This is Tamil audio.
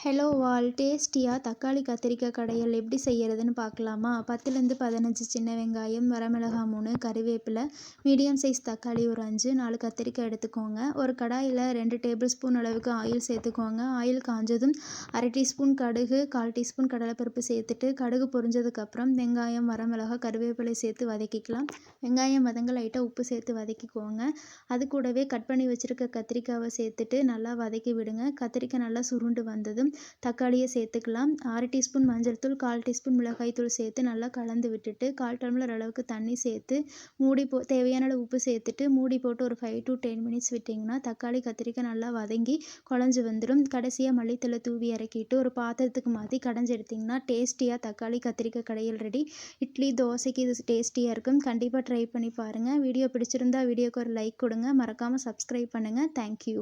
ஹலோ ஆல், டேஸ்டியாக தக்காளி கத்திரிக்காய் கடையல் எப்படி செய்கிறதுன்னு பார்க்கலாமா? 10லேருந்து 15 சின்ன வெங்காயம், வரமிளகாய் 3, கறிவேப்பிலை, மீடியம் சைஸ் தக்காளி ஒரு 5, 4 கத்திரிக்காய் எடுத்துக்கோங்க. ஒரு கடாயில் 2 டேபிள் ஸ்பூன் அளவுக்கு ஆயில் சேர்த்துக்கோங்க. ஆயில் காஞ்சதும் 1/2 டீஸ்பூன் கடுகு, 1/4 டீஸ்பூன் கடலைப்பருப்பு சேர்த்துட்டு கடுகு பொரிஞ்சதுக்கப்புறம் வெங்காயம், வரமிளகாய், கறிவேப்பிலை சேர்த்து வதக்கிக்கலாம். வெங்காயம் வதங்க லைட்டாக உப்பு சேர்த்து வதக்கிக்கோங்க. அது கூடவே கட் பண்ணி வச்சுருக்க கத்திரிக்காவை சேர்த்துட்டு நல்லா வதக்கி விடுங்க. கத்திரிக்காய் நல்லா சுருண்டு வந்ததும் தக்காளியை சேர்த்துக்கலாம். 1/2 டீஸ்பூன் மஞ்சள் தூள், 1/4 டீஸ்பூன் மிளகாய் தூள் சேர்த்து நல்லா கலந்து விட்டுட்டு 1/4 டம்ளர் அளவுக்கு தண்ணி சேர்த்து தேவையான அளவு உப்பு சேர்த்துட்டு மூடி போட்டு ஒரு 5 to 10 மினிட்ஸ் விட்டிங்கன்னா தக்காளி கத்திரிக்காய் நல்லா வதங்கி குழஞ்சி வந்துடும். கடைசியாக மல்லித்தலை தூவி இறக்கிட்டு ஒரு பாத்திரத்துக்கு மாற்றி கடைஞ்சி எடுத்திங்கன்னா டேஸ்டியாக தக்காளி கத்திரிக்காய் கடையல் ரெடி. இட்லி, தோசைக்கு இது டேஸ்டியாக இருக்கும். கண்டிப்பாக ட்ரை பண்ணி பாருங்கள். வீடியோ பிடிச்சிருந்தா வீடியோக்கு ஒரு லைக் கொடுங்க. மறக்காமல் சப்ஸ்கிரைப் பண்ணுங்கள். தேங்க்யூ.